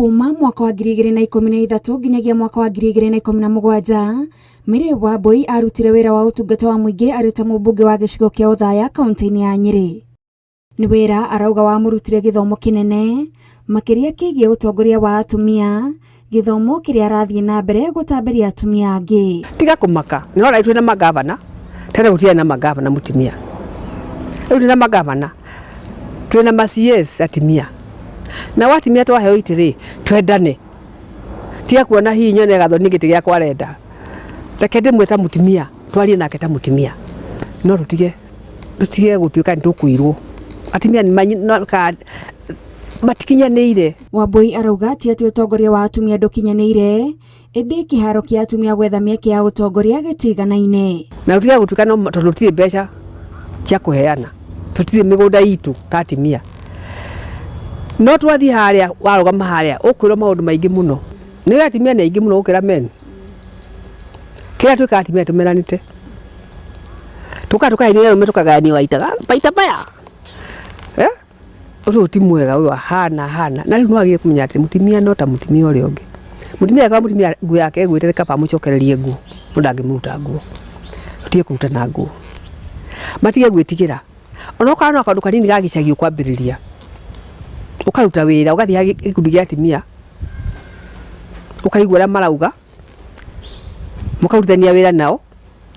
kuma mwaka wa 2013 nginyagia mwaka wa 2017 Mary Wambui arutire wira wa utungata wa muingi ari ta mubunge wa gicigo kia Uthaya kaunti-ini ya Nyeri. Ni wira arauga wa murutire githomo kinene makiria kigie utongoria wa atumia, githomo kiria arathie na mbere gutamberia atumia angi. Tiga kumaka ni ora itwe na magavana tena gutia na magavana mutimia riu na magavana twina ma-CS atimia na watimia twaheo itiri twendane tia kuona hii nyone gathoni giti gya kwarenda rekende mweta mutimia twarie nake ta mutimia no rutige gutuika ntukuirwo atimia ni matikinyanĩire. Wambui arauga ati utongoria wa atumia ndukinyanĩire indi kiharo kia atumia gwetha mieke ya utongoria gitiganaine na rutige gutuika no tutire mbeca cia kuheana tutire migunda itu ta atimia no twathi haria warugama haria ukwirwo maundu maingi muno ni atimia ni aingi muno ukira men kira twika atimia tumeranite tukaini rume tukagania waitaga baita baya uyu ti mwega uyu hana na riu nwagire kumenya ati mutimia no ta mutimia uri ungi mutimia kwa mutimia nguo yake gwitire kaba mucokererie nguo mundangi muruta nguo tutie kuruta na nguo matige gwitigira ona kana akandu kanini gagicagio kwambiriria ukaruta wira ugathia gikundi gia atimia ukaigua marauga mukarutania wira nao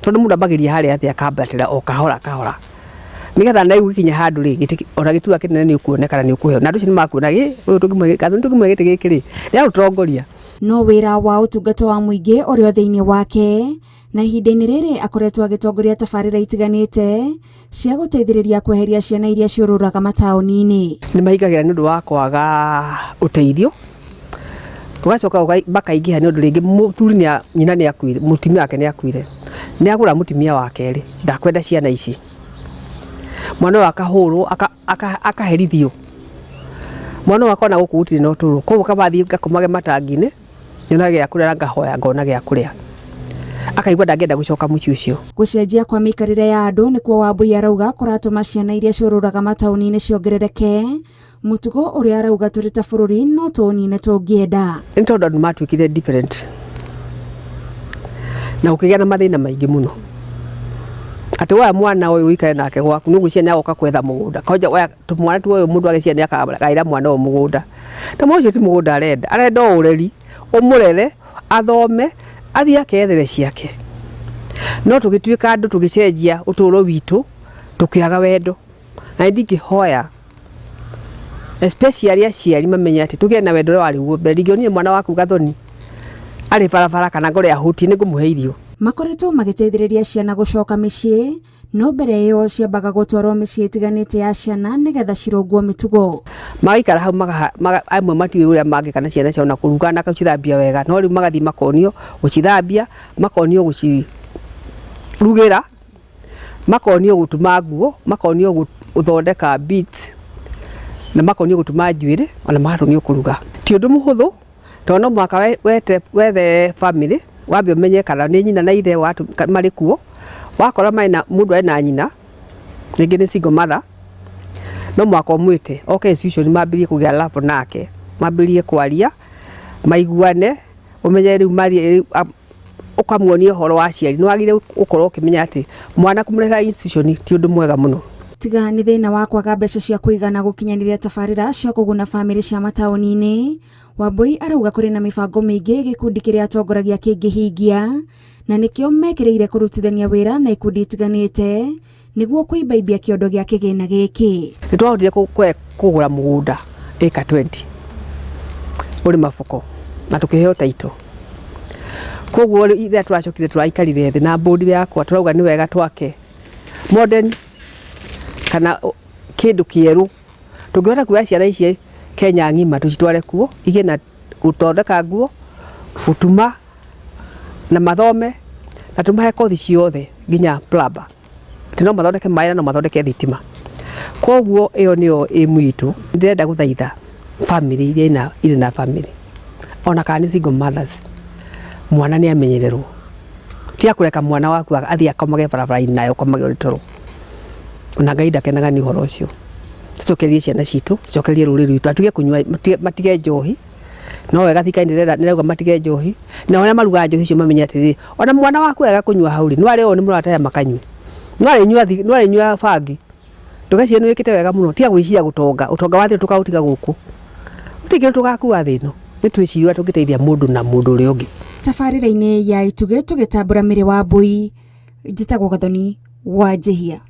tondu mundu ambagiria haria athia kambatira o kahora nigetha na igukinya handu ri ona gitua kinene ni ukuonekana ni ukuheo na ndu cini makuona uyu tungimwe giti giki ri ya utongoria no wira wa utungata wa muingi uri thiini wake na ihinda-ini riri akoretwo agitongoria tabarira itiganite cia guteithiriria kweheria ciana iria ciururaga mataoni-ini. Ni mahigagira ni undu wa kwaga uteithio ugacoka makaingiha ni undu ringi muthuri ni nyina ni akuire mutimia wake ni akuire ni agura mutimia wake ri ndakwenda ciana ici mwana wa kahuru akaherithio mwana wako na gukutire no turu ko kabathi ngakomage matangine nyona gya kuria ngahoya ngona gya kuria akaigwa ndangenda gucoka muci ucio. Gucenjia kwa mikarire ya andu ni kwa Wambui arauga kuratuma ciana iria ciururaga mataoni-ini ciongerereke mutugo uria arauga turi ta bururi no tonine tungienda ni tondu andu matuikire different na ukigia na mathina maingi muno ati wa mwana uyu ikare nake gwaku nugu ciana agoka kwetha mugunda kaja wa tumwana tu uyu mundu agiciana yakagaira mwana o mugunda ta mocio ti mugunda arenda ureri umurere athome athia akethere ciake no tugituika andu tugicenjia uturo witu tukiaga wendo na ndingihoya especially aciari mamenya ati tugie na wendo wari mbere ngionire mwana waku gathoni ari barabara kana ngore ahuti ni ngumuhe irio. Makoretwo magiteithiriria ciana gucoka micii no mbere iyo ciambaga gutwarwo micii itiganite ya ciana nigetha cirungwo mitugo magaikara hau amwe matiwe uria mangikana ciana ciao na kuruga na gucithambia wega no riu magathi makonio gucithambia makonio gucirugira makonio gutuma nguo makonio guthondeka beats na makonio gutuma njuire ona makonio kuruga ti undu muhuthu tono mwaka wethe family wambe umenye kana ni nyina na ithe watu mari kuo wakora maina mundu ena nyina ningi ni single mother no mwaka umwite okay solution mambirie kugia love nake mambirie kwaria maiguane umenye riu mari ukamuonie horo wa ciari no agire ukorwo ukimenya ati mwana kumurera institution ti undu mwega muno. Tiga ni thina wa kwaga mbeca cia kuigana gukinyaniria tabarira cia kuguna family cia mataoni-ini. Wambui arauga kuri na mibango mingi gikundi kiria atongoragia kingihingia na nikio mekireire kurutithania wira na ikundi itiganite niguo kuibaibia kiondo gia kigina giki. Nitwahotire kugura mugunda eka 20 uri mafuko na tukiheo taito koguo ithe turacokire turaikarire thi na board yakwa turauga ni wega twake modern kana kindu kieru tungiona kuya ciana ici Kenya ngima tucitware kuo ige na guthondeka nguo gutuma na mathome na tumahe kothi ciothe nginya plumber tino mathondeke maina no mathondeke thitima koguo iyo niyo imwitu ndirenda guthaitha family iria ina family ona kana single mothers mwana ni amenyererwo tia kureka mwana waku athia akomage barabara nayo komage ritoro ona Ngai ndakenaga ni horo ucio tucokerie ciana citu tucokerie ruriri rwitu atige kunywa matige njohi no wega thikaini nirauga matige njohi na ona maruga njohi cio mamenye atiri ona mwana waku rega kunyua hauri no ari o ni murataya makanywe no ari nyua bangi ndugacie no ikite wega muno tia gwiciria gutonga utonga wathi tukautiga guku utigire tugakuwa thino ni twiciria tungiteithia mundu na mundu uri ungi tabarira-ini ya ituge tugitambura Mary Wambui njitagwo Gathoni wa Njihia.